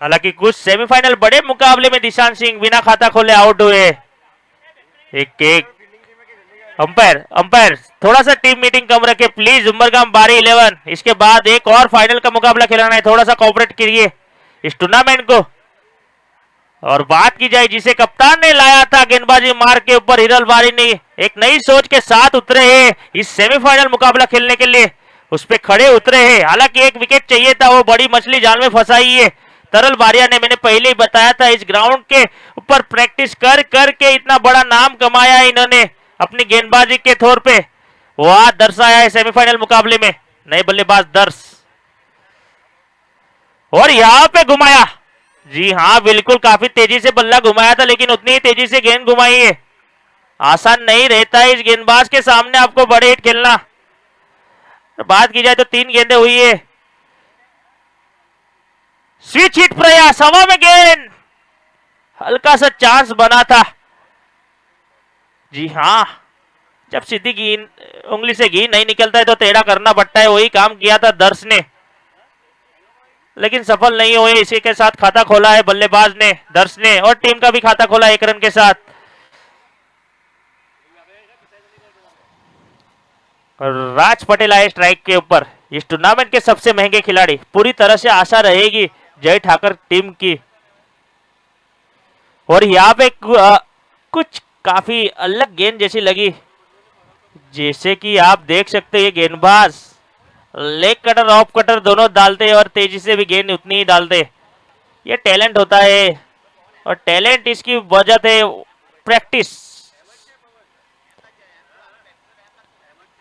हालांकि कुछ सेमीफाइनल बड़े मुकाबले में दिशांत सिंह बिना खाता खोले आउट हुए। एक एक अंपायर अंपायर थोड़ा सा टीम मीटिंग कम रखे प्लीज। उमरगाम बारी 11, इसके बाद एक और फाइनल का मुकाबला खिलाना है, थोड़ा सा कोऑपरेट करिए इस टूर्नामेंट को। और बात की जाए जिसे कप्तान ने लाया था गेंदबाजी मार के ऊपर, हिरल बारी ने एक नई सोच के साथ उतरे हैं इस सेमीफाइनल मुकाबला खेलने के लिए, उस पे खड़े उतरे हैं। हालांकि एक विकेट चाहिए था, वो बड़ी मछली जाल में फंसाई है तरल बारिया ने। मैंने पहले ही बताया था इस ग्राउंड के ऊपर प्रैक्टिस कर करके इतना बड़ा नाम कमाया है इन्होंने अपनी गेंदबाजी के तौर पे, वो आज दर्शाया है सेमीफाइनल मुकाबले में। नए बल्लेबाज दर्श, और यहां पे घुमाया, जी हाँ बिल्कुल काफी तेजी से बल्ला घुमाया था, लेकिन उतनी ही तेजी से गेंद घुमाई है। आसान नहीं रहता है इस गेंदबाज के सामने आपको बड़े हिट खेलना। बात की जाए तो 3 गेंदें हुई है। स्विच हिट प्रयास, हवा में गेंद, हल्का सा चांस बना था। जी हाँ, जब सीधी गेंद उंगली से घी नहीं निकलता है तो टेढ़ा करना पड़ता है, वही काम किया था दर्श ने, लेकिन सफल नहीं हुए। इसी के साथ खाता खोला है बल्लेबाज ने, दर्श ने, और टीम का भी खाता खोला 1 रन के साथ। राज पटेल आए स्ट्राइक के ऊपर, इस टूर्नामेंट के सबसे महंगे खिलाड़ी। पूरी तरह से आशा रहेगी जय ठाकर टीम की। और यहाँ पे कुछ काफी अलग गेंद जैसी लगी, जैसे कि आप देख सकते हैं ये गेंदबाज लेग कटर ऑफ कटर दोनों डालते हैं और तेजी से भी गेंद उतनी ही डालते। ये टैलेंट होता है, और टैलेंट इसकी वजह है प्रैक्टिस।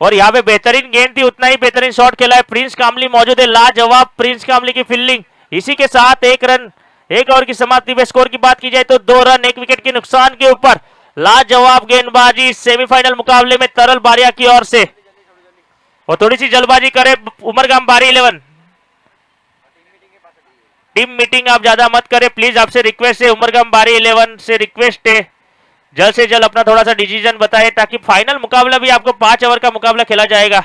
और यहाँ पे बेहतरीन गेंद थी, उतना ही बेहतरीन शॉट खेला है प्रिंस कामली मौजूद है, लाजवाब प्रिंस कामली की फील्डिंग। इसी के साथ 1 रन 1 ओवर की समाप्ति पे। स्कोर की बात की जाए तो 2 रन 1 विकेट के नुकसान के ऊपर लाजवाब गेंदबाजी सेमीफाइनल मुकाबले में तरल बारिया की ओर से। और थोड़ी सी जल्दबाजी करे उमरगाम बारी 11, टीम मीटिंग आप ज्यादा मत करें प्लीज, आपसे रिक्वेस्ट है। उमरगाम बारी 11 से रिक्वेस्ट है जल्द से जल्द अपना थोड़ा सा डिसीजन बताए, ताकि फाइनल मुकाबला भी आपको 5 ओवर का मुकाबला खेला जाएगा,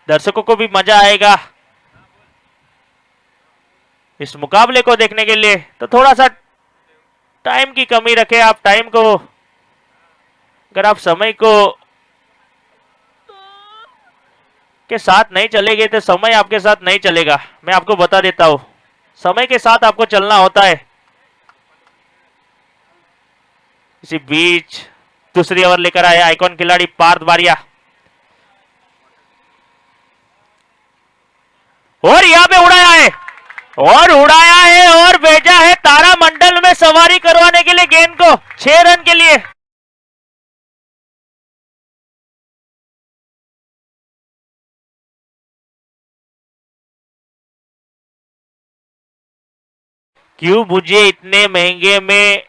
दर्शकों को भी मजा आएगा इस मुकाबले को देखने के लिए। तो थोड़ा सा टाइम की कमी रखे आप, टाइम को अगर आप समय को के साथ नहीं चलेंगे तो समय आपके साथ नहीं चलेगा, मैं आपको बता देता हूं, समय के साथ आपको चलना होता है। इसी बीच दूसरी ओवर लेकर आए आइकॉन खिलाड़ी पार्थ बारिया, और यहां पे उड़ाया है और भेजा है तारामंडल में सवारी करवाने के लिए गेंद को 6 रन के लिए। क्यों मुझे इतने महंगे में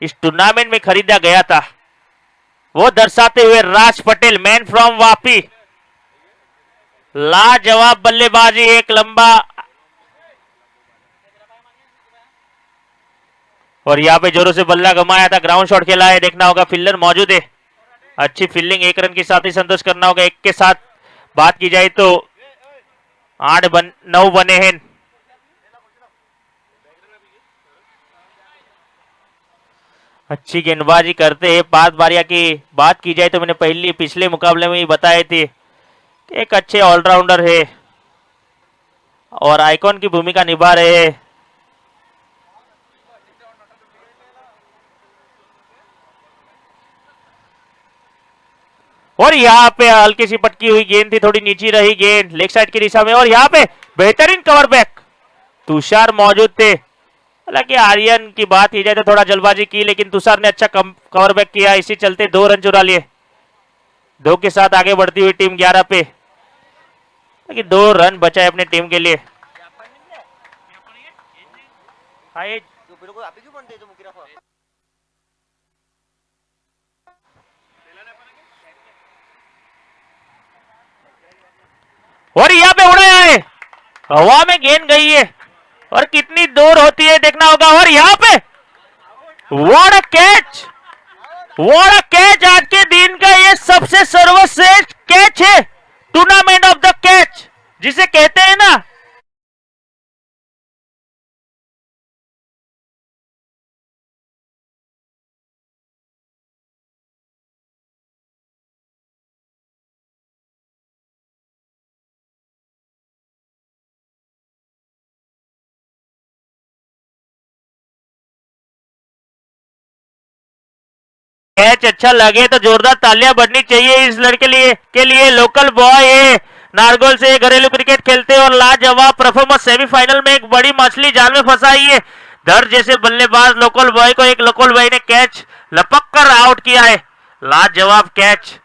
इस टूर्नामेंट में खरीदा गया था, वो दर्शाते हुए राज पटेल मैन फ्रॉम वापी, लाजवाब बल्लेबाजी, एक लंबा, और यहाँ पे जोरों से बल्ला घुमाया था, ग्राउंड शॉट खेला है, देखना होगा फील्डर मौजूद है, अच्छी फील्डिंग, 1 रन के साथ ही संतोष करना होगा। 1 के साथ बात की जाए तो 9 बने हैं। अच्छी गेंदबाजी करते हैं पार्थ बारिया की बात की जाए तो मैंने पिछले मुकाबले में ही बताए थे कि एक अच्छे ऑलराउंडर है और आइकॉन की भूमिका निभा रहे हैं। और यहाँ पे हल्की सी पटकी हुई गेंद थी, थोड़ी नीची रही गेंद लेग साइड की दिशा में, और यहाँ पे बेहतरीन कवर बैक, तुषार मौजूद थे। हालांकि आर्यन की बात की जाए तो थोड़ा जल्दबाजी की, लेकिन तुषार ने अच्छा कवर बैक किया, इसी चलते 2 रन चुरा लिए। 2 के साथ आगे बढ़ती हुई टीम 11 पे, लेकिन 2 रन बचाए अपने टीम के लिए। और यहाँ पे उड़ाया है, हवा में गेंद गई है, और कितनी दूर होती है देखना होगा। और यहाँ पे व्हाट अ कैच, आज के दिन का ये सबसे सर्वश्रेष्ठ कैच है, टूर्नामेंट ऑफ द कैच जिसे कहते हैं ना। कैच अच्छा लगे तो जोरदार तालियां बजनी चाहिए इस लड़के के लिए। लोकल बॉय है, नारगोल से घरेलू क्रिकेट खेलते हैं और लाजवाब परफॉर्मेंस। सेमीफाइनल में एक बड़ी मछली जाल में फंसाई है। दर जैसे बल्लेबाज लोकल बॉय को एक लोकल बॉय ने कैच लपक कर आउट किया है। लाजवाब कैच।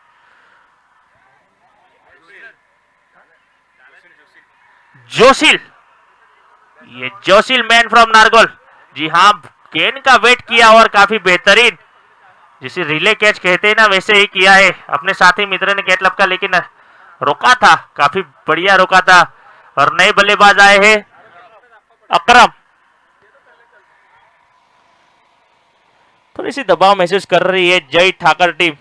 जोशिल, ये जोशिल मैन फ्रॉम नारगोल। जी हाँ, गेंद का वेट किया और काफी बेहतरीन, जिसे रिले कैच कहते हैं ना, वैसे ही किया है। अपने साथी मित्र ने कैच लपका लेकिन रोका था, काफी बढ़िया रोका था। और नए बल्लेबाज आए हैं अकरम। थोड़ी सी दबाव महसूस कर रही है जय ठाकर टीम।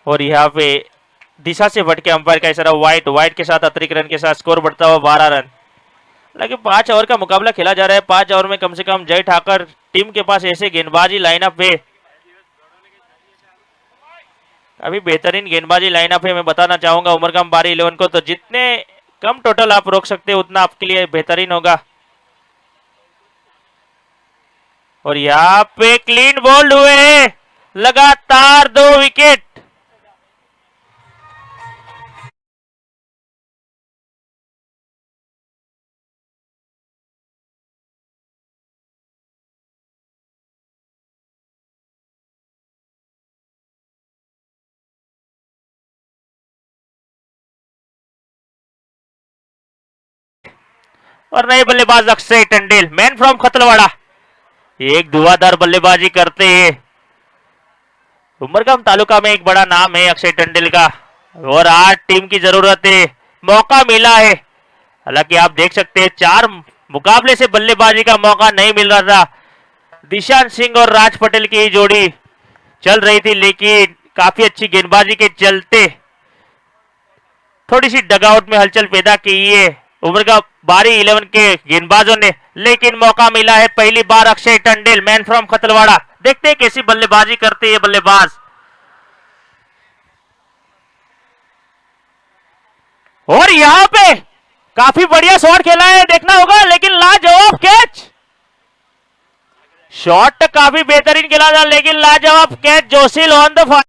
और यहाँ पे दिशा से भटके अंपायर का इशारा, व्हाइट के साथ अतिरिक्त रन के साथ स्कोर बढ़ता हुआ 12 रन। हालांकि 5 ओवर का मुकाबला खेला जा रहा है। 5 ओवर में कम से कम जय ठाकर टीम के पास ऐसे गेंदबाजी लाइनअप है, अभी बेहतरीन गेंदबाजी लाइनअप है। मैं बताना चाहूंगा उमरगाम बारी 11 को, तो जितने कम टोटल आप रोक सकते हो उतना आपके लिए बेहतरीन होगा। और यहाँ पे क्लीन बोल्ड हुए हैं, लगातार 2 विकेट। और नए बल्लेबाज अक्षय टंडेल, मैन फ्रॉम खतलवाड़ा, एक धुआंधार बल्लेबाजी करते हैं। उमरगाम तालुका में एक बड़ा नाम है अक्षय टंडेल का, और आज टीम की जरूरत है, मौका मिला है। हालांकि आप देख सकते हैं 4 मुकाबले से बल्लेबाजी का मौका नहीं मिल रहा था। दिशांत सिंह और राज पटेल की जोड़ी चल रही थी, लेकिन काफी अच्छी गेंदबाजी के चलते थोड़ी सी डगआउट में हलचल पैदा की है उमरगाम बारी 11 के गेंदबाजों ने, लेकिन मौका मिला है पहली बार अक्षय टंडेल, मैन फ्रॉम खतलवाड़ा। देखते हैं कैसी बल्लेबाजी करते हैं बल्लेबाज। और यहां पे काफी बढ़िया शॉट खेला है, देखना होगा, लेकिन लाजवाब कैच। शॉट काफी बेहतरीन खेला था, लेकिन लाजवाब कैच। जोशिल ऑन द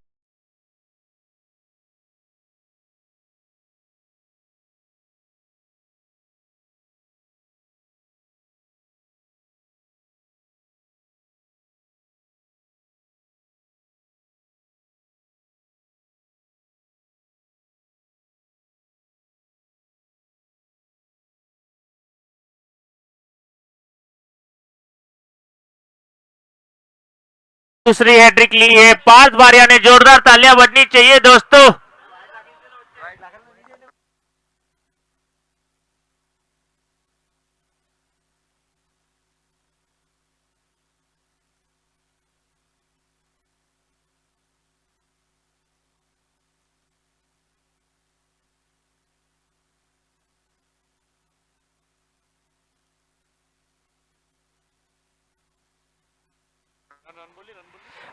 दूसरी हैट्रिक ली है पार्थ बारिया ने, जोरदार तालियां बजनी चाहिए दोस्तों।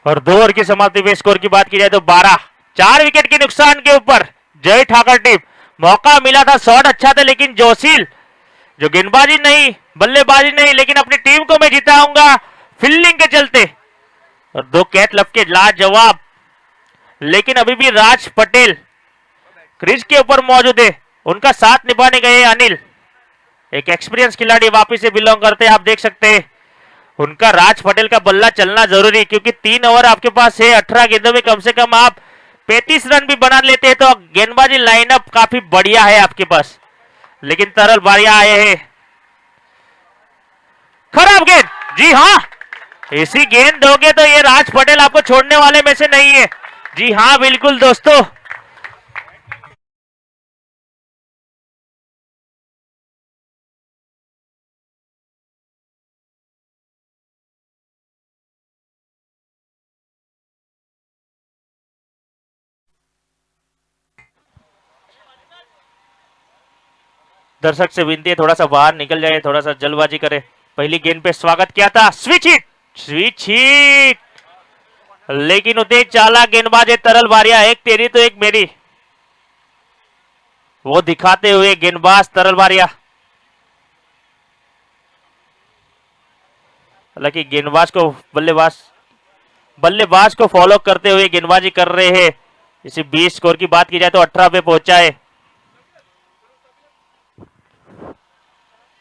और 2 ओवर की समाप्ति पे स्कोर की बात की जाए तो 12, 4 विकेट के नुकसान के ऊपर जय ठाकर टीम। मौका मिला था, शॉट अच्छा था, लेकिन जोशिल जो गेंदबाजी नहीं, बल्लेबाजी नहीं, लेकिन अपनी टीम को मैं जिताऊंगा फील्डिंग के चलते। और 2 कैच लपके लाजवाब, लेकिन अभी भी राज पटेल क्रीज के ऊपर मौजूद है, उनका साथ निभाने गए अनिल, एक एक्सपीरियंस खिलाड़ी वापिस से बिलोंग करते हैं। आप देख सकते हैं उनका राज पटेल का बल्ला चलना जरूरी, क्योंकि 3 ओवर आपके पास है, 18 गेंदों में कम से कम आप 35 रन भी बना लेते हैं, तो गेंदबाजी लाइनअप काफी बढ़िया है आपके पास। लेकिन तरल बारिया आए हैं, खराब गेंद। जी हाँ, ऐसी गेंद दोगे तो ये राज पटेल आपको छोड़ने वाले में से नहीं है। जी हाँ बिल्कुल दोस्तों। दर्शक से विनती है थोड़ा सा बाहर निकल जाए, थोड़ा सा जल्दबाजी करे। पहली गेंद पे स्वागत किया था, स्विच हिट, स्विच हिट। लेकिन उतने चालाक गेंदबाज है तरल बारिया, एक तेरी तो एक मेरी, वो दिखाते हुए गेंदबाज तरल बारिया। हालांकि गेंदबाज को बल्लेबाज को फॉलो करते हुए गेंदबाजी कर रहे हैं। इसी 20 स्कोर की बात की जाए तो 18 पे पहुंचा है।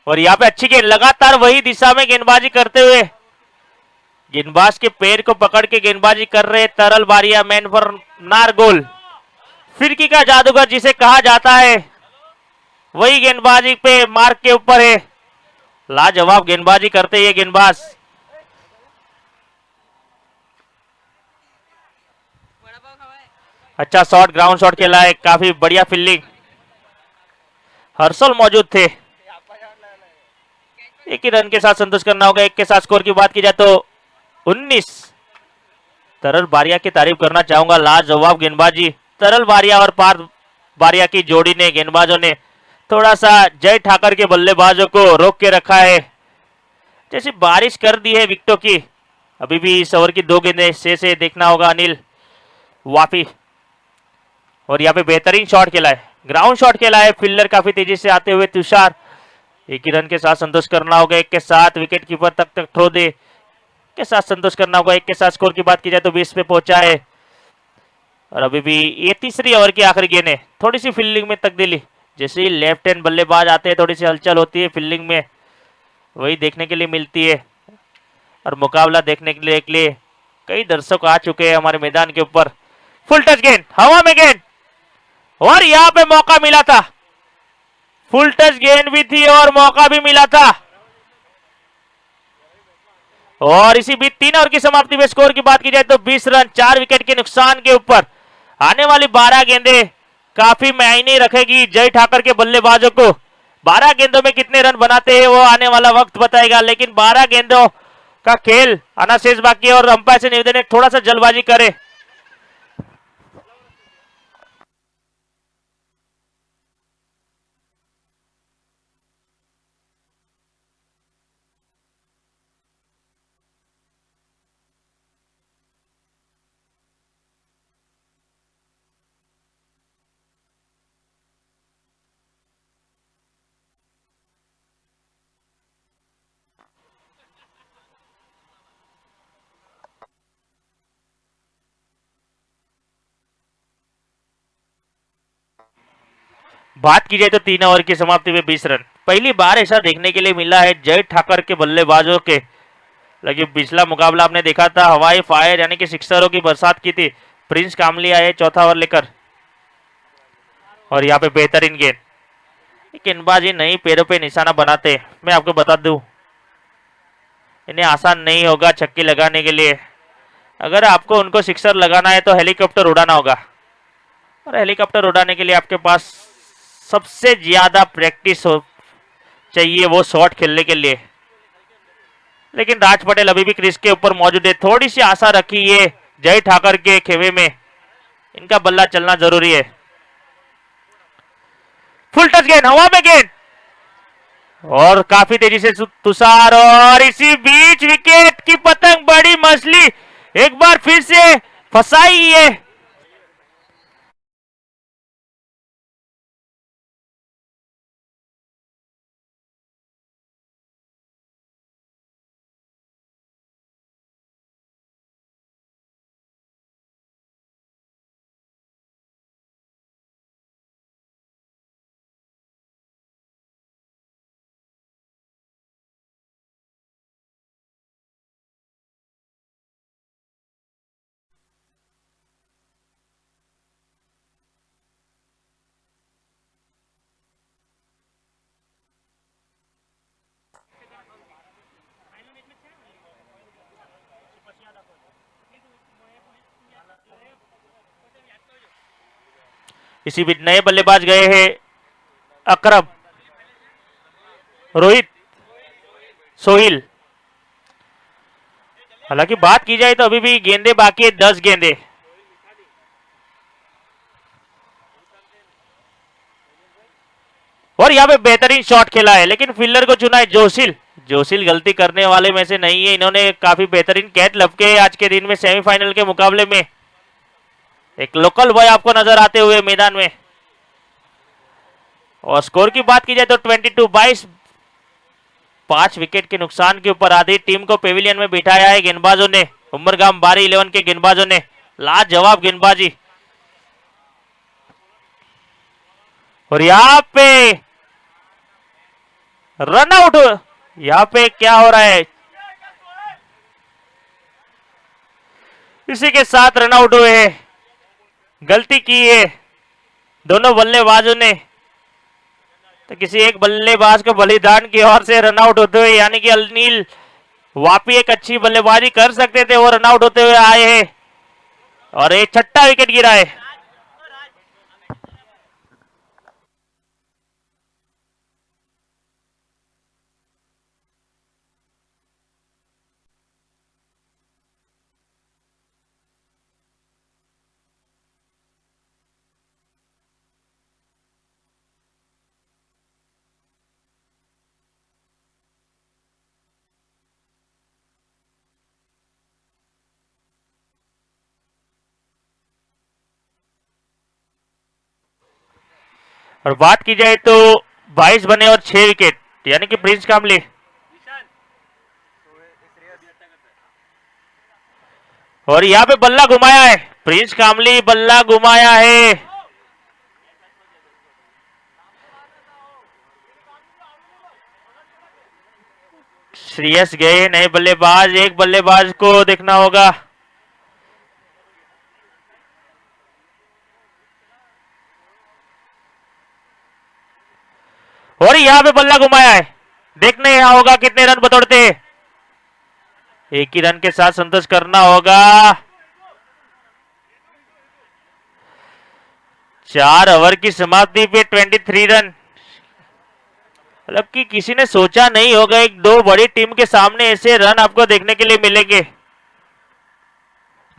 और यहाँ पे अच्छी गेंद, लगातार वही दिशा में गेंदबाजी करते हुए गेंदबाज के पैर को पकड़ के गेंदबाजी कर रहे तरल बारिया, मैन फॉर नारगोल, फिरकी का जादूगर जिसे कहा जाता है, वही गेंदबाजी पे मार्क के ऊपर है। लाजवाब गेंदबाजी करते ये गेंदबाज। अच्छा शॉट, ग्राउंड शॉट खेला है, काफी बढ़िया फील्डिंग, हर्षल मौजूद थे। एक ही रन के साथ संतोष करना होगा। एक के साथ स्कोर की बात की जाए तो 19। तरल बारिया की तारीफ करना चाहूंगा, लाजवाब गेंदबाजी तरल बारिया और पार्थ बारिया की जोड़ी ने, गेंदबाजों ने थोड़ा सा जय ठाकर के बल्लेबाजों को रोक के रखा है। जैसी बारिश कर दी है विकेटों की, अभी भी इस ओवर की 2 गेंदें से देखना होगा अनिल वाफी। और यहाँ पे बेहतरीन शॉट खेला है, ग्राउंड शॉट खेला है, फील्डर काफी तेजी से आते हुए तुषार। एक ही रन के साथ संतोष करना होगा। एक के साथ विकेट कीपर तक थ्रो दे के साथ संतोष करना होगा। एक के साथ स्कोर की बात की जाए तो 20 पे पहुंचा है। और अभी भी ये तीसरी ओवर की आखिरी गेंद है, थोड़ी सी फील्डिंग में तब्दीली, जैसे ही लेफ्ट हैंड बल्लेबाज आते हैं थोड़ी सी हलचल होती है फील्डिंग में, वही देखने के लिए मिलती है। और मुकाबला देखने के लिए कई दर्शक आ चुके हैं हमारे मैदान के ऊपर। फुल टच गेंद, हवा में गेंद, और यहाँ पे मौका मिला था, फुल टच गेंद भी थी और मौका भी मिला था। और इसी बीच 3 ओवर की समाप्ति में स्कोर की बात की जाए तो 20 रन 4 विकेट के नुकसान के ऊपर। आने वाली 12 गेंदें काफी मायने रखेगी जय ठाकर के बल्लेबाजों को। 12 गेंदों में कितने रन बनाते हैं वो आने वाला वक्त बताएगा, लेकिन 12 गेंदों का खेल आना शेष बाकी है। और अंपायर से निवेदन है थोड़ा सा जल्दबाजी करे। बात की जाए तो 3 ओवर की समाप्ति में 20 रन, पहली बार ऐसा देखने के लिए मिला है जय ठाकर के बल्लेबाजों के। लेकिन पिछला मुकाबला आपने देखा था, हवाई फायर यानी कि सिक्सरों की बरसात की थी। प्रिंस कामली आए चौथा ओवर लेकर, और यहाँ पे बेहतरीन गेंद, गेंदबाज ये नई पैरों पे निशाना बनाते, मैं आपको बता दूं इन्हें आसान नहीं होगा छक्के लगाने के लिए। अगर आपको उनको सिक्सर लगाना है तो हेलीकॉप्टर उड़ाना होगा, और हेलीकॉप्टर उड़ाने के लिए आपके पास सबसे ज्यादा प्रैक्टिस हो चाहिए वो शॉट खेलने के लिए। लेकिन राज पटेल अभी भी क्रीज के ऊपर मौजूद है, थोड़ी सी आशा रखी है जय ठाकर के खेमे में, इनका बल्ला चलना जरूरी है। फुल टच गेंद, हवा में गेंद, और काफी तेजी से तुषार, और इसी बीच विकेट की पतंग, बड़ी मछली एक बार फिर से फंसाई है। इसी बीच नए बल्लेबाज गए हैं अकरम, रोहित, सोहिल। हालांकि बात की जाए तो अभी भी गेंदे बाकी है, 10 गेंदे। और यहाँ पे बेहतरीन शॉट खेला है, लेकिन फील्डर को चुना है जोशिल, जोशील गलती करने वाले में से नहीं है, इन्होंने काफी बेहतरीन कैच लपके आज के दिन में सेमीफाइनल के मुकाबले में। एक लोकल बॉय आपको नजर आते हुए मैदान में। और स्कोर की बात की जाए तो 22-22, 5 विकेट के नुकसान के ऊपर आधी टीम को पेविलियन में बिठाया है गेंदबाजों ने, उमरगाम बारी 11 के गेंदबाजों ने। लाजवाब गेंदबाजी। और यहाँ पे रन आउट, यहाँ पे क्या हो रहा है, इसी के साथ रन आउट हुए हैं। गलती की है दोनों बल्लेबाजों ने, तो किसी एक बल्लेबाज को बलिदान की ओर से रन आउट होते हुए, यानी कि अनिल वापी एक अच्छी बल्लेबाजी कर सकते थे, वो रन आउट होते हुए आए हैं और एक छठा विकेट गिरा है। और बात की जाए तो 22 बने और 6 विकेट, यानी कि प्रिंस कामली। और यहाँ पे बल्ला घुमाया है प्रिंस कामली, बल्ला घुमाया है। श्रेयस गए नए बल्लेबाज, एक बल्लेबाज को देखना होगा। और यहाँ पे बल्ला घुमाया है, देखने यहाँ होगा कितने रन बतौड़ते हैं। एक ही रन के साथ संतोष करना होगा। 4 ओवर की समाप्ति पे 23 रन, मतलब कि किसी ने सोचा नहीं होगा एक दो बड़ी टीम के सामने ऐसे रन आपको देखने के लिए मिलेंगे।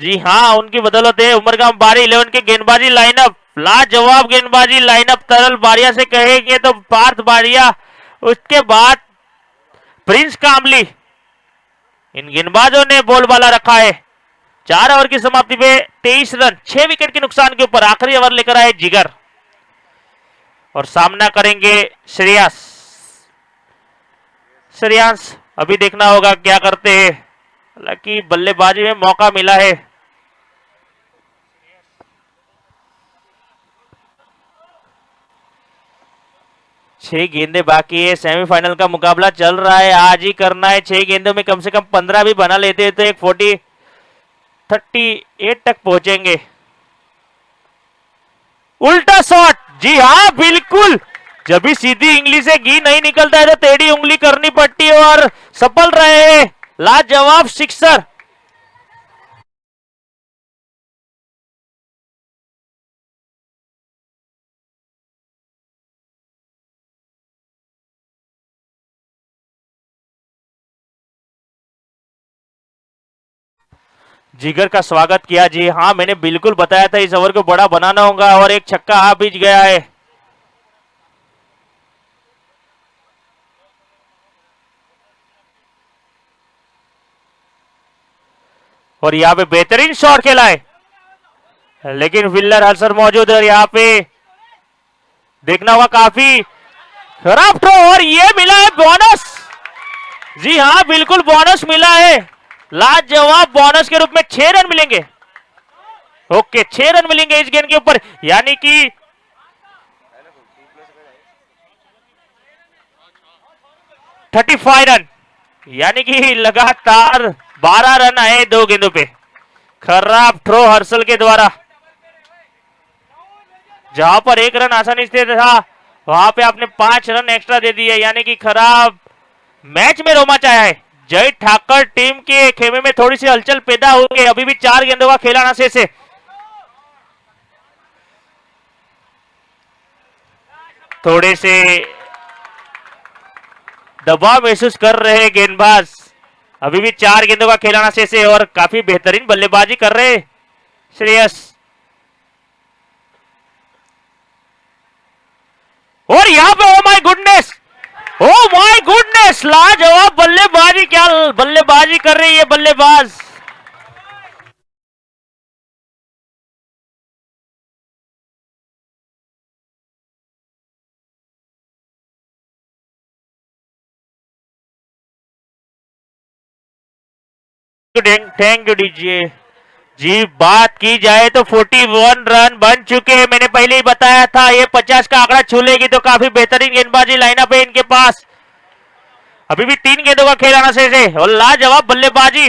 जी हाँ, उनकी बदौलत है। उमरगाम बारी 11 के गेंदबाजी लाइनअप, लाजवाब गेंदबाजी लाइनअप। तरल बारिया से कहेंगे तो पार्थ बारिया, उसके बाद प्रिंस कामली, इन गेंदबाजों ने बोलबाला रखा है। 4 ओवर की समाप्ति पे 23 रन, 6 विकेट के नुकसान के ऊपर आखिरी ओवर लेकर आए जिगर, और सामना करेंगे श्रेयस। श्रेयांश अभी देखना होगा क्या करते हैं, हालांकि बल्लेबाजी में मौका मिला है। छह गेंदे बाकी है, सेमीफाइनल का मुकाबला चल रहा है, आज ही करना है। 6 गेंदों में कम से कम 15 भी बना लेते हैं तो एक 38 तक पहुंचेंगे। उल्टा शॉट, जी हाँ बिल्कुल, जब भी सीधी उंगली से घी नहीं निकलता है तो टेढ़ी उंगली करनी पड़ती है, और सफल रहे हैं। लाजवाब सिक्सर। जिगर का स्वागत किया। जी हाँ, मैंने बिल्कुल बताया था इस ओवर को बड़ा बनाना होगा, और एक छक्का आ बीच गया है। और यहाँ पे बेहतरीन शॉट खेला है, लेकिन विल्लर हल्सर मौजूद है। यहाँ पे देखना होगा, काफी खराब थ्रो, और ये मिला है बोनस। जी हाँ बिल्कुल, बोनस मिला है। लाजवाब बोनस के रूप में 6 रन मिलेंगे। ओके, 6 रन मिलेंगे इस गेंद के ऊपर, यानी कि 35 रन, यानी कि लगातार 12 रन आए 2 गेंदों पे। खराब थ्रो हर्षल के द्वारा, जहां पर 1 रन आसानी से था वहां पे आपने 5 रन एक्स्ट्रा दे दिए, यानी कि खराब मैच में रोमांच आया है। जय ठाकर टीम के खेमे में थोड़ी सी हलचल पैदा हो गई। अभी भी 4 गेंदों का खेलाना शेष है। थोड़े से दबाव महसूस कर रहे हैं गेंदबाज। अभी भी 4 गेंदों का खेलाना शेष है, और काफी बेहतरीन बल्लेबाजी कर रहे हैं श्रेयस। और यहां पे ओ माय गुडनेस, यस, लाजवाब बल्लेबाजी, क्या बल्लेबाजी कर रही है बल्लेबाज। थैंक यू डीजे जी। बात की जाए तो 41 रन बन चुके हैं। मैंने पहले ही बताया था ये 50 का आंकड़ा छू लेगी तो काफी बेहतरीन गेंदबाजी लाइनअप है इनके पास। अभी भी 3 गेंदों का खेल आना शेष है और लाजवाब बल्लेबाजी।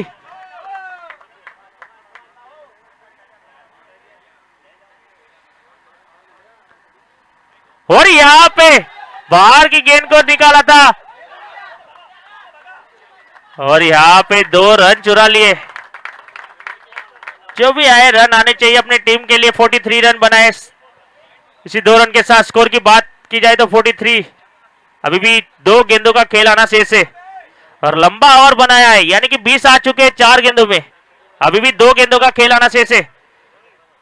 और यहां पे बाहर की गेंद को निकाला था और यहां पे 2 रन चुरा लिए। जो भी आए रन आने चाहिए अपनी टीम के लिए। 43 रन बनाए। इसी 2 रन के साथ स्कोर की बात की जाए तो 43। अभी भी 2 गेंदों का खेल आना शेष है और लंबा ओवर बनाया है, यानी कि 20 आ चुके हैं 4 गेंदों में। अभी भी 2 गेंदों का खेल आना शेष है।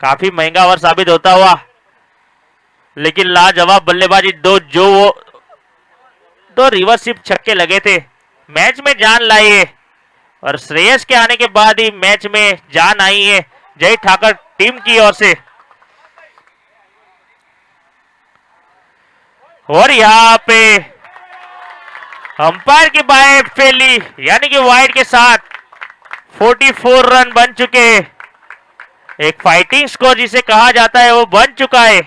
काफी महंगा ओवर साबित होता हुआ, लेकिन लाजवाब बल्लेबाजी। दो रिवर्स छक्के लगे थे, मैच में जान लाई है और श्रेयस के आने के बाद ही मैच में जान आई है जय ठाकर टीम की ओर से। और यहां पे अंपायर की बाएं फैली, यानी कि वाइड के साथ 44 रन बन चुके हैं। एक फाइटिंग स्कोर जिसे कहा जाता है वो बन चुका है।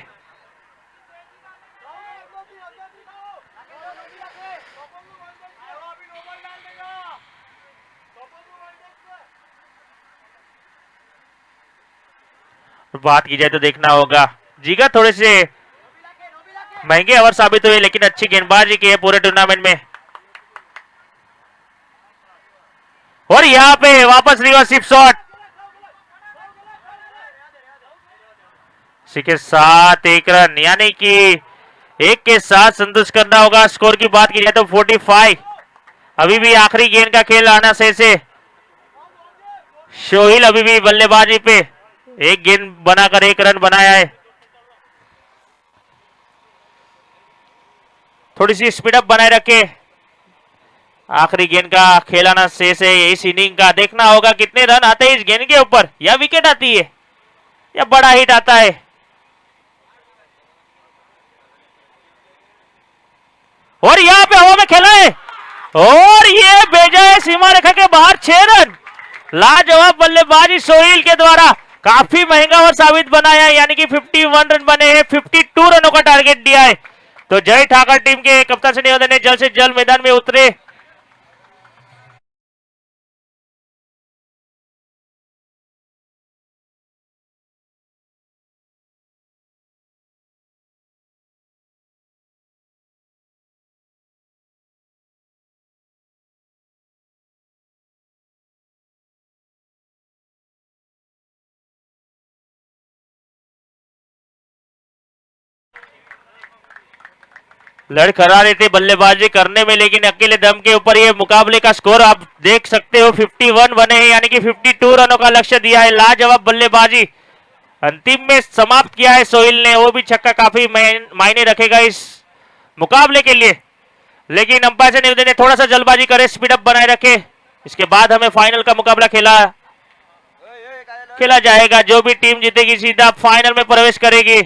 बात की जाए तो देखना होगा, जीगा थोड़े से महंगे ओवर साबित हुए, लेकिन अच्छी गेंदबाजी की है पूरे टूर्नामेंट में। और यहां पे वापस रिवर्सिव शॉट। इसी के साथ 1 रन, यानी कि 1 के साथ संतुष्ट करना होगा। स्कोर की बात की जाए तो 45। अभी भी आखिरी गेंद का खेल आना शेष है। सोहिल अभी भी बल्लेबाजी पे 1 गेंद बनाकर 1 रन बनाया है। थोड़ी सी स्पीडअप बनाए रखे। आखिरी गेंद का खेल आना शेष है इस इनिंग का। देखना होगा कितने रन आते हैं इस गेंद के ऊपर, या विकेट आती है या बड़ा हिट आता है। और यहां पे हवा में खेला है और ये भेजा है सीमा रेखा के बाहर 6 रन। लाजवाब बल्लेबाजी सोहिल के द्वारा काफी महंगा ओवर साबित बनाया है, यानी कि 51 रन बने हैं। 52 रनों का टारगेट दिया है। तो जय ठाकर टीम के कप्तान से निवेदन है जल्द से जल्द मैदान में उतरे। लड़खड़ा रहे थे बल्लेबाजी करने में, लेकिन अकेले दम के ऊपर ये मुकाबले का स्कोर आप देख सकते हो। 51 बने हैं, यानी कि 52 रनों का लक्ष्य दिया है। लाजवाब बल्लेबाजी अंतिम में समाप्त किया है सोहिल ने। वो भी छक्का काफी मायने रखेगा इस मुकाबले के लिए। लेकिन अंपायर से निवेदन है थोड़ा सा जल्दबाजी करे, स्पीडअप बनाए रखे। इसके बाद हमें फाइनल का मुकाबला खेला जाएगा। जो भी टीम जीतेगी सीधा फाइनल में प्रवेश करेगी।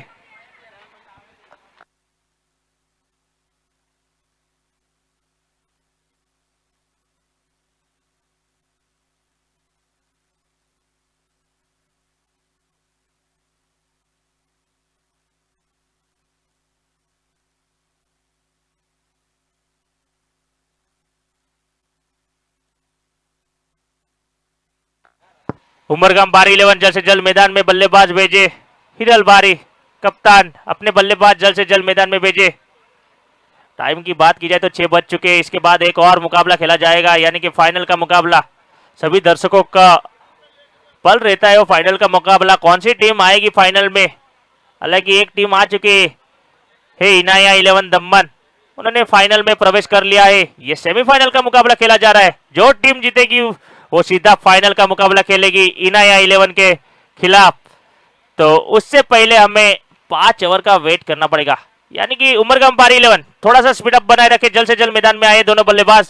उमरगाम बारी 11 जल्द से जल्द मैदान में बल्लेबाज भेजे। हिरल बारी कप्तान अपने बल्लेबाज जल्द से जल्द मैदान में भेजे। टाइम की बात की जाए तो 6 बज चुके हैं। इसके बाद एक और मुकाबला खेला जाएगा, यानी कि फाइनल का मुकाबला। सभी दर्शकों का पल रहता है वो फाइनल का मुकाबला, कौन सी टीम आएगी फाइनल में। हालांकि एक टीम आ चुकी है इनाया 11 दमन, उन्होंने फाइनल में प्रवेश कर लिया है। ये सेमीफाइनल का मुकाबला खेला जा रहा है। जो टीम जीतेगी वो सीधा फाइनल का मुकाबला खेलेगी इनाया 11 के खिलाफ। तो उससे पहले हमें 5 ओवर का वेट करना पड़ेगा, यानी कि उमरगाम बारी 11 थोड़ा सा स्पीडअप बनाए रखे, जल्द से जल्द मैदान में आए दोनों बल्लेबाज।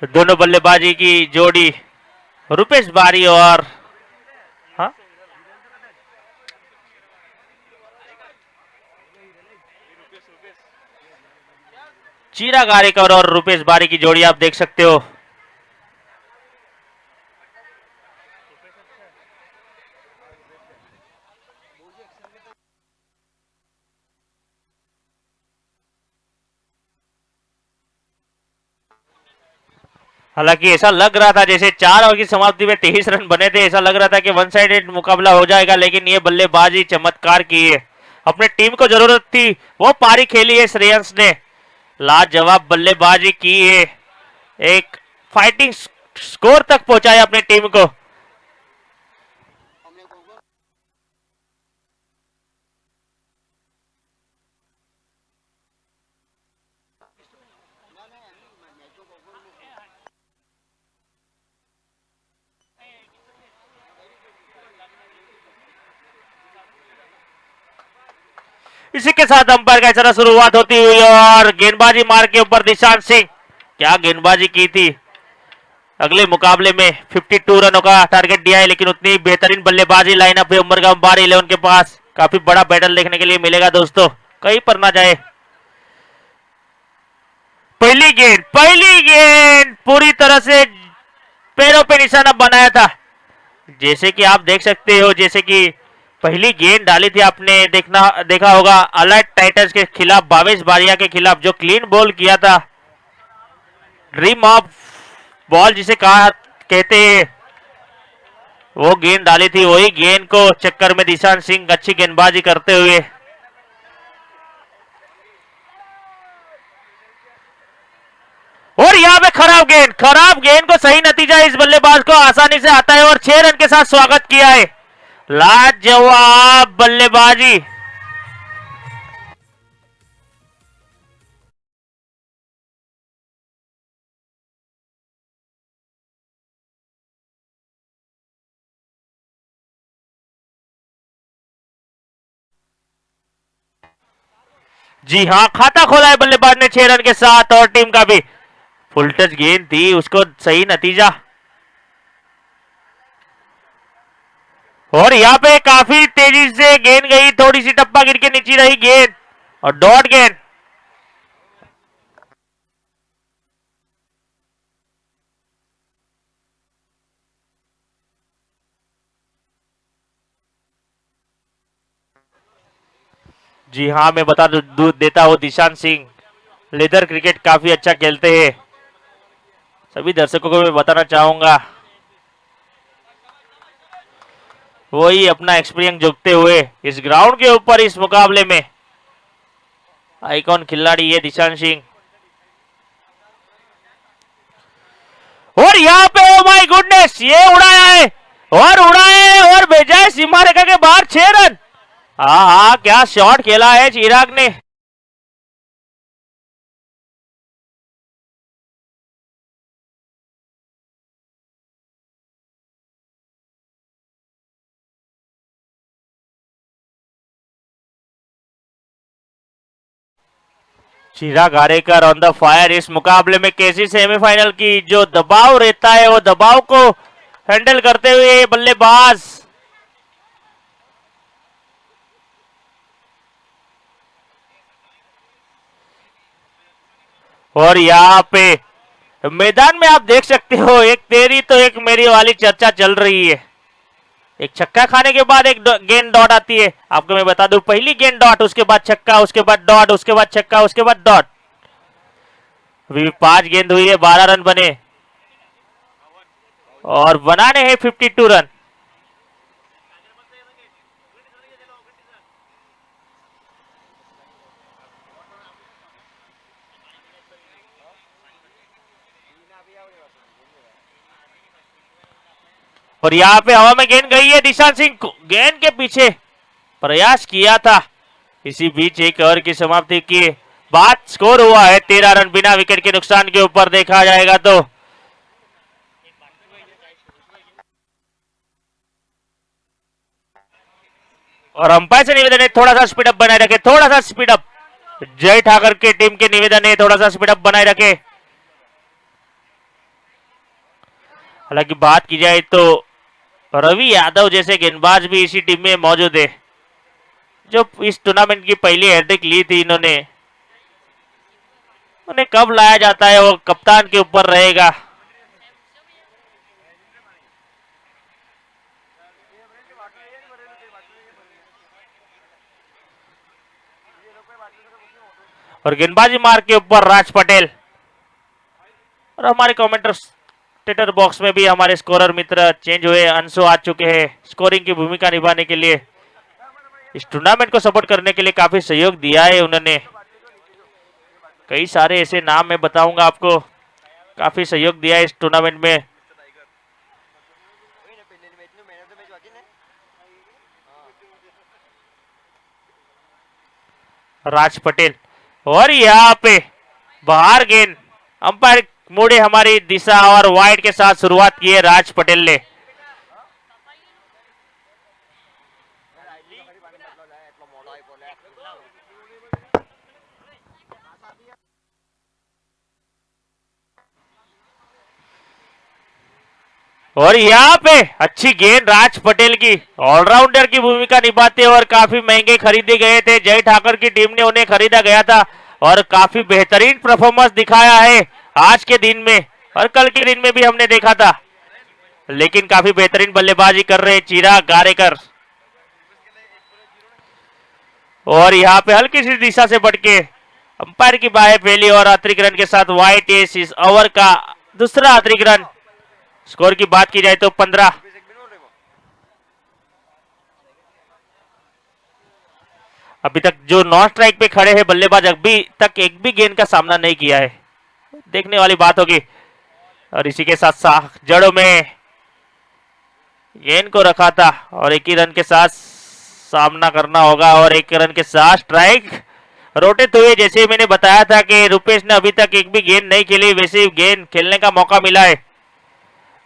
दोनों बल्लेबाजी की जोड़ी रुपेश बारी और हाँ चिराग आरेकर और रुपेश बारी की जोड़ी आप देख सकते हो। हालांकि ऐसा लग रहा था जैसे 4 ओवर की समाप्ति में 23 रन बने थे, ऐसा लग रहा था कि वन साइडेड मुकाबला हो जाएगा, लेकिन ये बल्लेबाजी चमत्कार की है। अपने टीम को जरूरत थी वो पारी खेली है श्रेयस ने, लाजवाब बल्लेबाजी की है, एक फाइटिंग स्कोर तक पहुंचाया अपनी टीम को। इसी के साथ अंपायर का इशारा शुरुआत होती हुई और गेंदबाजी मार के ऊपर दिशांत सिंह, क्या गेंदबाजी की थी। अगले मुकाबले में 52 रनों का टारगेट दिया है, लेकिन उतनी बेहतरीन बल्लेबाजी लाइनअप है उमरगाम बार 11 के पास। काफी बड़ा बैटल देखने के लिए मिलेगा दोस्तों, कहीं पर ना जाए। पहली गेंद पूरी तरह से पैरों पे निशाना बनाया था। जैसे कि आप देख सकते हो, जैसे कि पहली गेंद डाली थी आपने देखा होगा अलर्ट टाइटंस के खिलाफ, भावेश बारिया के खिलाफ, जो क्लीन बॉल किया था, ड्रीम ऑफ बॉल जिसे कहते हैं, वो गेंद डाली थी। वही गेंद को चक्कर में दिशांत सिंह अच्छी गेंदबाजी करते हुए और यहाँ पे खराब गेंद को सही नतीजा इस बल्लेबाज को आसानी से आता है और 6 रन के साथ स्वागत किया है। लाजवाब बल्लेबाजी। जी हाँ, खाता खोला है बल्लेबाज ने 6 रन के साथ और टीम का भी फुल टच गेंद थी, उसको सही नतीजा। और यहाँ पे काफी तेजी से गेंद गई, थोड़ी सी टप्पा गिर के नीचे रही गेंद और डॉट गेंद। जी हाँ, मैं बता देता हूँ, दिशांत सिंह लेदर क्रिकेट काफी अच्छा खेलते हैं। सभी दर्शकों को मैं बताना चाहूंगा, वही अपना एक्सपीरियंस जोड़ते हुए इस ग्राउंड के ऊपर इस मुकाबले में आइकॉन खिलाड़ी है दिशांत सिंह। और यहाँ पे ओ माय गुडनेस, ये उड़ाया है और भेजा है सीमा रेखा के बाहर 6 रन। हाँ, क्या शॉट खेला है चिराग ने। चिराग आरेकर ऑन द फायर इस मुकाबले में कैसी सेमीफाइनल की जो दबाव रहता है, वो दबाव को हैंडल करते हुए बल्लेबाज। और यहाँ पे मैदान में आप देख सकते हो, एक तेरी तो एक मेरी वाली चर्चा चल रही है। एक छक्का खाने के बाद एक गेंद डॉट आती है। आपको मैं बता दूं, पहली गेंद डॉट, उसके बाद छक्का, उसके बाद डॉट, उसके बाद छक्का, उसके बाद डॉट। अभी 5 गेंद हुई है, 12 रन बने और बनाने हैं 52 रन। और यहाँ पे हवा में गेंद गई है, दिशांत सिंह गेंद के पीछे प्रयास किया था। इसी बीच एक ओवर की समाप्ति की बात स्कोर हुआ है 13 रन बिना विकेट के नुकसान के ऊपर देखा जाएगा तो। और अंपायर से निवेदन है थोड़ा सा स्पीड अप बनाए रखे, थोड़ा सा स्पीड अप। जय ठाकर के टीम के निवेदन है थोड़ा सा स्पीड अप बनाए रखे। हालांकि बात की जाए तो रवि यादव जैसे गेंदबाज भी इसी टीम में मौजूद है, जो इस टूर्नामेंट की पहली हैट्रिक ली थी इन्होंने। उन्हें कब लाया जाता है वो कप्तान के ऊपर रहेगा। और गेंदबाजी मार्ग के ऊपर राज पटेल। और हमारे कमेंटेटर बॉक्स में भी हमारे स्कोरर मित्र चेंज हुए, अंशु आ चुके हैं स्कोरिंग की भूमिका निभाने के लिए। इस टूर्नामेंट को सपोर्ट करने के लिए काफी सहयोग दिया है उन्होंने। कई सारे ऐसे नाम मैं बताऊंगा आपको, काफी सहयोग दिया है इस टूर्नामेंट में। राज पटेल और यहाँ पे बाहर गेंद, अंपायर मोड़े हमारी दिशा और वाइड के साथ शुरुआत की है राज पटेल ने। और यहाँ पे अच्छी गेंद राज पटेल की, ऑलराउंडर की भूमिका निभाते और काफी महंगे खरीदे गए थे। जय ठाकर की टीम ने उन्हें खरीदा गया था और काफी बेहतरीन परफॉर्मेंस दिखाया है आज के दिन में, और कल के दिन में भी हमने देखा था। लेकिन काफी बेहतरीन बल्लेबाजी कर रहे चिराग गारेकर। और यहाँ पे हल्की सी दिशा से बढ़के अंपायर की बाहें फैली और अतिरिक्त रन के साथ वाइट इस ओवर का दूसरा अतिरिक्त रन। स्कोर की बात की जाए तो 15। अभी तक जो नॉन स्ट्राइक पे खड़े हैं बल्लेबाज अभी तक एक भी गेंद का सामना नहीं किया है, देखने वाली बात होगी। और इसी के साथ साथ जड़ों में गेंद को रखा था और एक ही रन के साथ सामना करना होगा और एक रन के साथ स्ट्राइक रोटेट हुए। जैसे मैंने बताया था कि रुपेश ने अभी तक एक भी गेंद नहीं खेली, वैसे ही गेंद खेलने का मौका मिला है।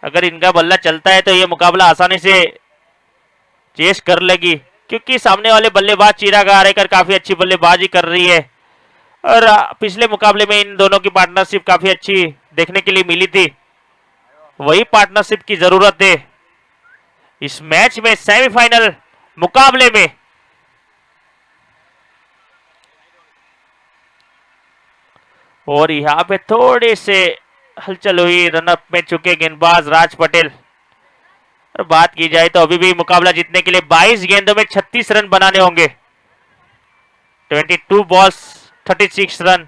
अगर इनका बल्ला चलता है तो ये मुकाबला आसानी से चेस कर लेगी, क्योंकि सामने वाले बल्लेबाज चिराग गारेकर काफी अच्छी बल्लेबाजी कर रही है। और पिछले मुकाबले में इन दोनों की पार्टनरशिप काफी अच्छी देखने के लिए मिली थी। वही पार्टनरशिप की जरूरत है इस मैच में, सेमीफाइनल मुकाबले में। और यहाँ पे थोड़े से हलचल हुई, रनअप में चुके गेंदबाज राज पटेल। और बात की जाए तो अभी भी मुकाबला जीतने के लिए 22 गेंदों में 36 रन बनाने होंगे। 22 बॉल्स 36 रन।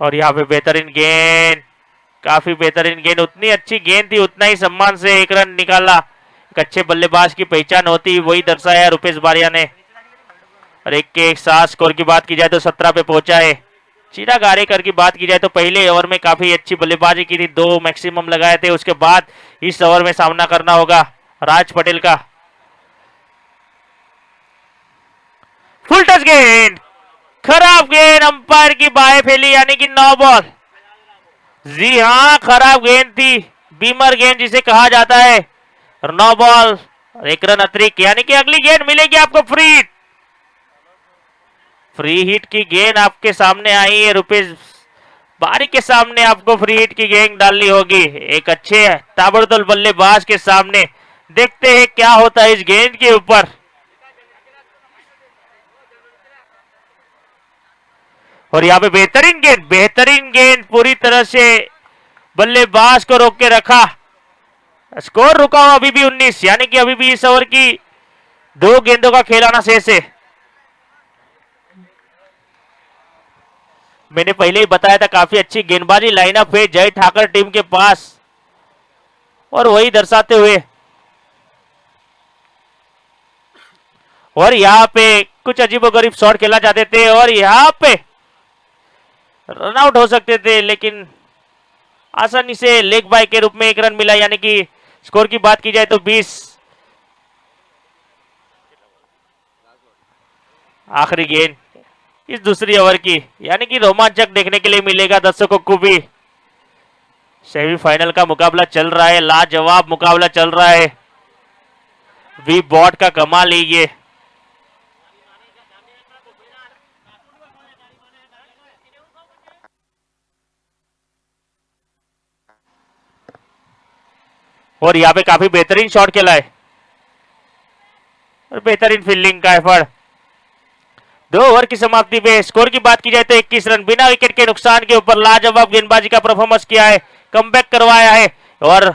और यहाँ पे बेहतरीन गेंद, काफी बेहतरीन गेंद, उतनी अच्छी गेंद थी उतना ही सम्मान से एक रन निकाला। एक अच्छे बल्लेबाज की पहचान होती वही दर्शाया रुपेश बारिया ने। और एक के एक साथ स्कोर की बात की जाए तो 17 पे पहुंचा है। चिराग गारेकर की बात की जाए तो पहले ओवर में काफी अच्छी बल्लेबाजी की थी, 2 मैक्सिमम लगाए थे। उसके बाद इस ओवर में सामना करना होगा राज पटेल का। फुल टच गेंद, खराब गेंद, अंपायर की बाहें फैली, यानी कि 9 बॉल। जी हाँ, खराब गेंद थी, बीमर गेंद जिसे कहा जाता है। 9 बॉल 1 रन अतिरिक्त, यानी कि अगली गेंद मिलेगी आपको फ्री। फ्री हिट की गेंद आपके सामने आई है, रुपेश बारी के सामने आपको फ्री हिट की गेंद डालनी होगी एक अच्छे ताबड़तोड़ बल्लेबाज के सामने। देखते हैं क्या होता है इस गेंद के ऊपर। और यहाँ पे बेहतरीन गेंद पूरी तरह से बल्लेबाज को रोक के रखा। स्कोर रुका हुआ अभी भी 19, यानी कि अभी भी इस ओवर की 2 गेंदों का खेल आना शेष है। मैंने पहले ही बताया था काफी अच्छी गेंदबाजी लाइनअप है जय ठाकर टीम के पास, और वही दर्शाते हुए और यहाँ पे कुछ अजीबोगरीब शॉट खेला जाते थे और यहाँ पे रन आउट हो सकते थे, लेकिन आसानी से लेग बाय के रूप में 1 रन मिला। यानी कि स्कोर की बात की जाए तो 20। आखिरी गेंद इस दूसरी ओवर की, यानी कि रोमांचक देखने के लिए मिलेगा दर्शकों को भी। सेमीफाइनल का मुकाबला चल रहा है, लाजवाब मुकाबला चल रहा है। वी बॉट का कमाल है ये। और यहाँ पे काफी बेहतरीन शॉट खेला है और बेहतरीन फील्डिंग का एफर्ट। 2 ओवर की समाप्ति पे स्कोर की बात की जाए तो 21 रन बिना विकेट के नुकसान के ऊपर लाजवाब गेंदबाजी का परफॉर्मेंस किया है, कमबैक करवाया है और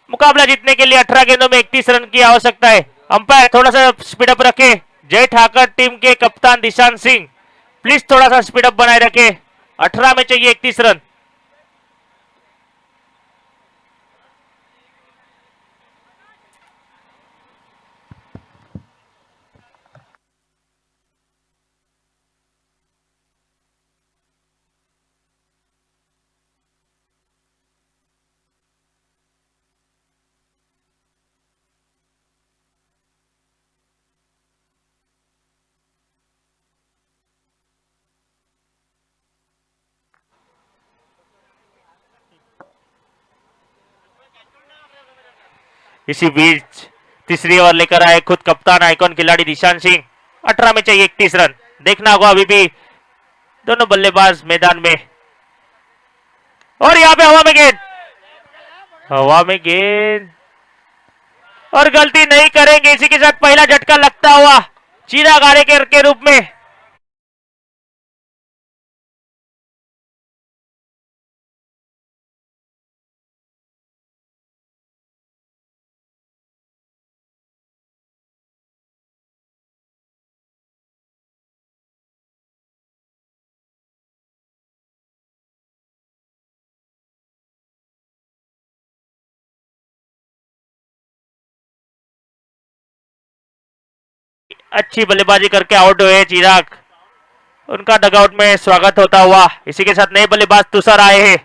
मुकाबला जीतने के लिए 18 गेंदों में 31 रन की आवश्यकता है। अंपायर थोड़ा सा स्पीड अप रखे। जय ठाकर टीम के कप्तान दिशांत सिंह प्लीज थोड़ा सा स्पीड अप बनाए रखे। 18 में चाहिए 31 रन। इसी बीच तीसरी ओवर लेकर आए खुद कप्तान आइकॉन खिलाड़ी दिशांत सिंह। 18 में चाहिए 31 रन। देखना होगा अभी भी दोनों बल्लेबाज मैदान में। और यहाँ पे हवा में गेंद, हवा में गेंद और गलती नहीं करेंगे। इसी के साथ पहला झटका लगता हुआ चिराग आरे के रूप में। अच्छी बल्लेबाजी करके आउट हुए चिराग, उनका डगआउट में स्वागत होता हुआ। इसी के साथ नए बल्लेबाज तुषार आए हैं।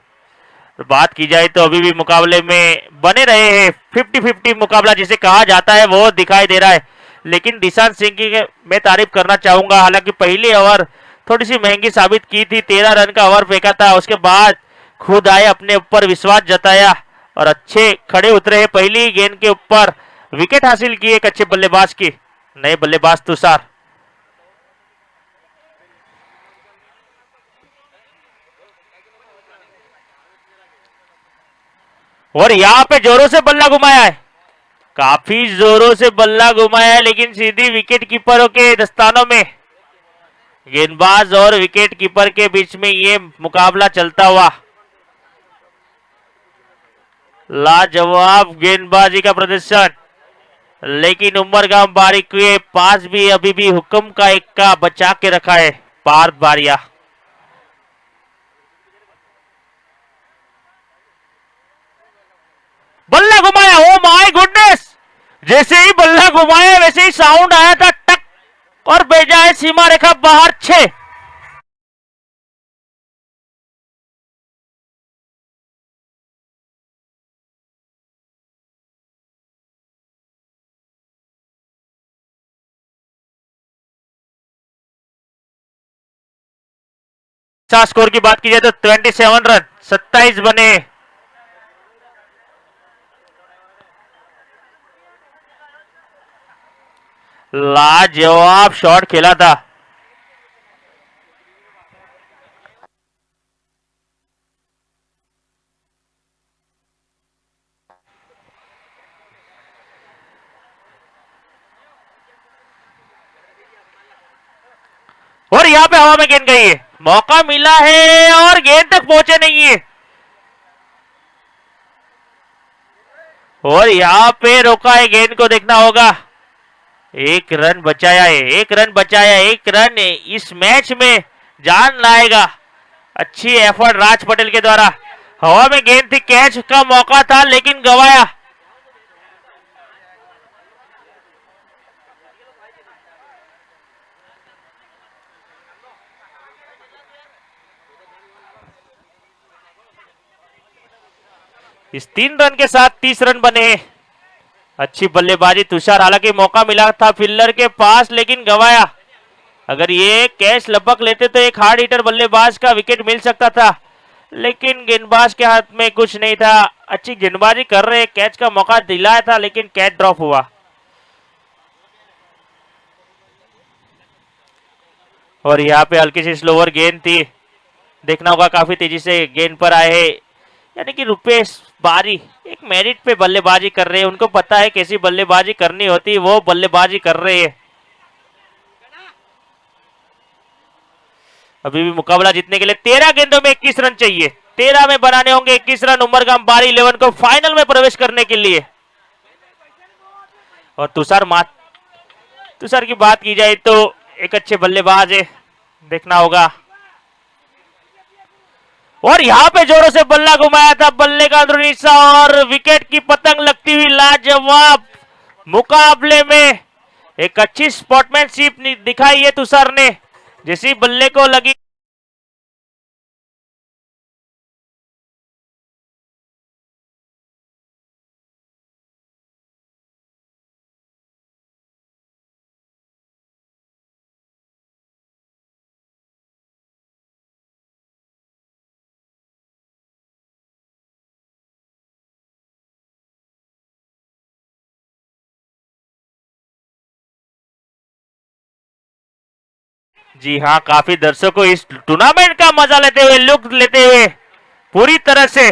तो बात की जाए तो अभी भी मुकाबले में बने रहे हैं। 50-50 मुकाबला जिसे कहा जाता है वो दिखाई दे रहा है। लेकिन दिशांत सिंह की मैं तारीफ करना चाहूंगा। हालांकि पहली ओवर थोड़ी सी महंगी साबित की थी, 13 रन का ओवर फेंका था। उसके बाद खुद आए, अपने ऊपर विश्वास जताया और अच्छे खड़े उतरे हैं। पहली गेंद के ऊपर विकेट हासिल की एक अच्छे बल्लेबाज की, नए बल्लेबाज तुषार। और यहां पे जोरों से बल्ला घुमाया है, काफी जोरों से बल्ला घुमाया है, लेकिन सीधी विकेट कीपरों के दस्तानों में। गेंदबाज और विकेट कीपर के बीच में ये मुकाबला चलता हुआ। लाजवाब गेंदबाजी का प्रदर्शन, लेकिन उमरगाम बारिक के पास भी अभी भी हुक्म का इक्का बचा के रखा है पार्थ बारिया। बल्ला घुमाया, ओ माय गुडनेस! जैसे ही बल्ला घुमाया वैसे ही साउंड आया था टक और भेजा है सीमा रेखा बाहर 6। स्कोर की बात की जाए तो 27 रन, 27 बने। लाजवाब शॉट खेला था। और यहां पे हवा में गेंद गई है, मौका मिला है और गेंद तक पहुंचे नहीं है। और यहां पे रोका है, गेंद को देखना होगा। 1 रन बचाया है, 1 रन बचाया, 1 रन इस मैच में जान लाएगा। अच्छी एफर्ट राज पटेल के द्वारा। हवा में गेंद थी, कैच का मौका था लेकिन गवाया। इस 3 रन के साथ 30 रन बने हैं। अच्छी बल्लेबाजी तुषार, हालांकि मौका मिला था फील्डर के पास लेकिन गवाया। अगर ये कैच लपक लेते तो एक हार्ड हिटर बल्लेबाज का विकेट मिल सकता था, लेकिन गेंदबाज के हाथ में कुछ नहीं था। अच्छी गेंदबाजी कर रहे, कैच का मौका दिलाया था लेकिन कैच ड्रॉप हुआ। और यहाँ पे हल्की सी स्लोअर गेंद थी, देखना होगा। काफी तेजी से गेंद पर आए हैं यानी कि रुपेश बारी एक मेरिट पे बल्लेबाजी कर रहे हैं, उनको पता है कैसी बल्लेबाजी करनी होती है, वो बल्लेबाजी कर रहे हैं। अभी भी मुकाबला जीतने के लिए 13 गेंदों में 21 रन चाहिए, 13 में बनाने होंगे 21 रन उमरगाम बारी 11 को फाइनल में प्रवेश करने के लिए। और तुषार की बात की जाए तो एक अच्छे बल्लेबाज है, देखना होगा। और यहां पे जोरों से बल्ला घुमाया था, बल्ले का अंदरूनी हिस्सा और विकेट की पतंग लगती हुई लाजवाब मुकाबले में एक अच्छी स्पोर्ट्समैनशिप दिखाई है तुषार ने, जैसी बल्ले को लगी। जी हाँ, काफी दर्शकों इस टूर्नामेंट का मजा लेते हुए, लुत्फ लेते हुए पूरी तरह से।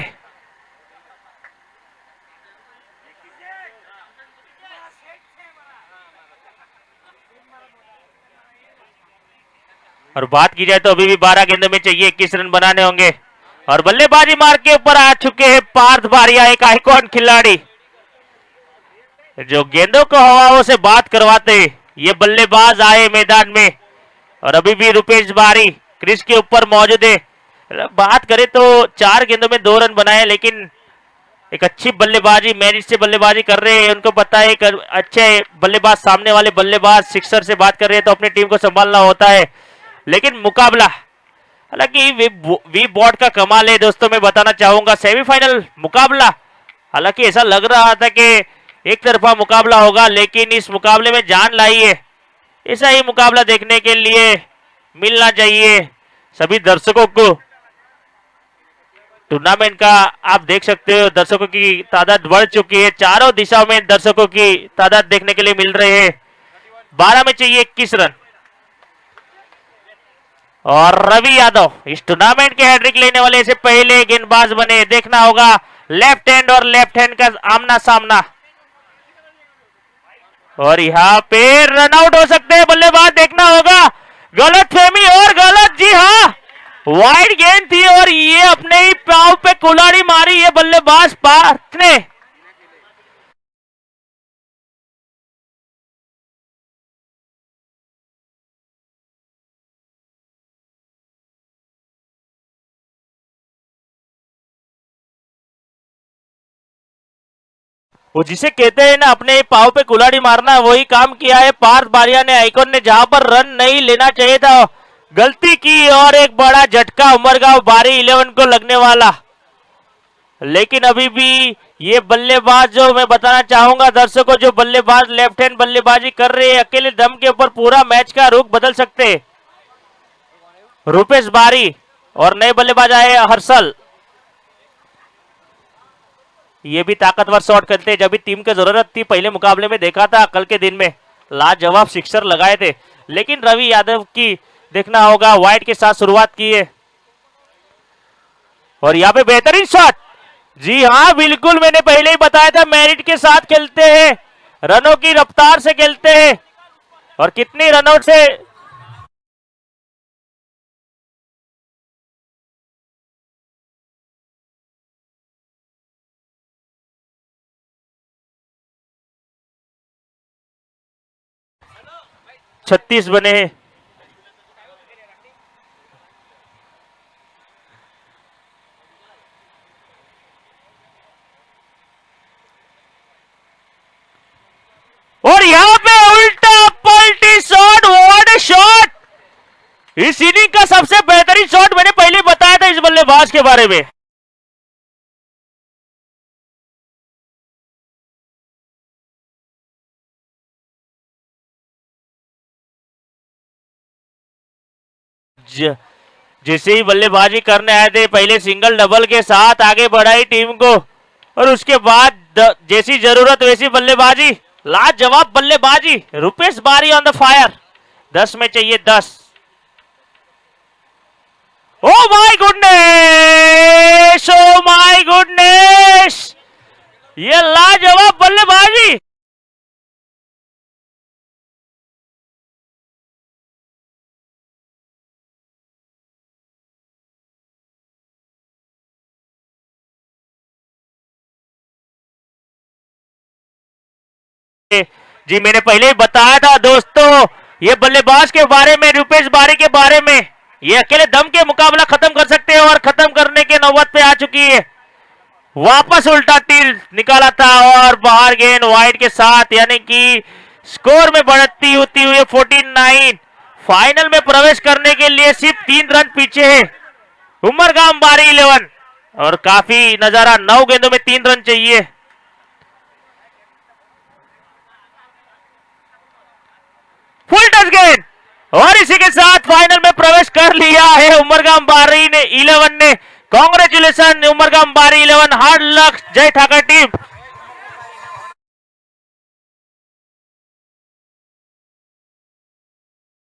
और बात की जाए तो अभी भी 12 गेंदों में चाहिए 21 रन बनाने होंगे। और बल्लेबाजी मार के ऊपर आ चुके हैं पार्थ बारिया, एक आइकॉन खिलाड़ी जो गेंदों को हवाओं से बात करवाते ये बल्लेबाज आए मैदान में। और अभी भी रुपेश बारी क्रीज के ऊपर मौजूद है। बात करें तो 4 गेंदों में 2 रन बनाए, लेकिन एक अच्छी बल्लेबाजी, मेरिट से बल्लेबाजी कर रहे हैं। उनको पता है एक अच्छे बल्लेबाज, सामने वाले बल्लेबाज सिक्सर से बात कर रहे हैं तो अपनी टीम को संभालना होता है। लेकिन मुकाबला, हालांकि वी बोर्ड का कमाल है दोस्तों, मैं बताना चाहूंगा सेमीफाइनल मुकाबला, हालांकि ऐसा लग रहा था कि एक तरफा मुकाबला होगा, लेकिन इस मुकाबले में जान लाई है। ऐसा ही मुकाबला देखने के लिए मिलना चाहिए सभी दर्शकों को। टूर्नामेंट का आप देख सकते हो दर्शकों की तादाद बढ़ चुकी है, चारों दिशाओं में दर्शकों की तादाद देखने के लिए मिल रहे हैं। 12 में चाहिए 21 रन। और रवि यादव इस टूर्नामेंट के हैट्रिक लेने वाले ऐसे पहले गेंदबाज बने, देखना होगा लेफ्ट हैंड और लेफ्ट हैंड का आमना सामना। और यहाँ पे रन आउट हो सकते हैं बल्लेबाज, देखना होगा। गलत फहमी और गलत, जी हाँ, वाइड गेंद थी और ये अपने ही पांव पे कुल्हाड़ी मारी है बल्लेबाज पार्थ ने। वो जिसे कहते हैं ना अपने पाव पे कुल्हाड़ी मारना, वही काम किया है पार्थ बारिया ने। आइकॉन ने जहां पर रन नहीं लेना चाहिए था गलती की, और एक बड़ा झटका उमरगांव बारी 11 को लगने वाला। लेकिन अभी भी ये बल्लेबाज, जो मैं बताना चाहूंगा दर्शकों, जो बल्लेबाज लेफ्ट हैंड बल्लेबाजी कर रहे हैं, अकेले दम के ऊपर पूरा मैच का रुख बदल सकते हैं। रुपेश बारी और नए बल्लेबाज आए हर्षल, ये भी ताकतवर शॉट करते हैं, जब भी टीम की जरूरत थी। पहले मुकाबले में देखा था कल के दिन में लाजवाब सिक्सर लगाए थे, लेकिन रवि यादव की देखना होगा वाइड के साथ शुरुआत की है। और यहाँ पे बेहतरीन शॉट, जी हाँ बिल्कुल, मैंने पहले ही बताया था मेरिट के साथ खेलते हैं, रनों की रफ्तार से खेलते हैं। और कितनी रनआउट से 36 बने हैं। और यहां पे उल्टा पलटी शॉट, व्हाट शॉट! इस इनिंग का सबसे बेहतरीन शॉट मैंने पहले बताया था इस बल्लेबाज के बारे में। जैसे ही बल्लेबाजी करने आए थे, पहले सिंगल डबल के साथ आगे बढ़ाई टीम को, और उसके बाद जैसी जरूरत वैसी बल्लेबाजी, लाजवाब बल्लेबाजी। रुपेश बारी ऑन द फायर, 10 में चाहिए 10। Oh my goodness, oh my goodness, ये लाजवाब बल्लेबाजी। जी मैंने पहले ही बताया था दोस्तों ये बल्लेबाज के बारे में, रुपेश बारी के बारे में, ये अकेले दम के मुकाबला खत्म कर सकते हैं और खत्म करने के नौबत पे आ चुकी है। वापस उल्टा तीर निकाला था और बाहर गेंद वाइड के साथ, यानी कि स्कोर में बढ़ती होती हुई 49। फाइनल में प्रवेश करने के लिए सिर्फ 3 रन पीछे है उमरगाम बारी 11 और काफी नजारा, 9 गेंदों में 3 रन चाहिए। फुल टच गेंद और इसी के साथ फाइनल में प्रवेश कर लिया है उमरगाम बारी ने 11 ने। कांग्रेचुलेशन उमरगाम बारी 11, हार्ड लक जय ठाकर टीम।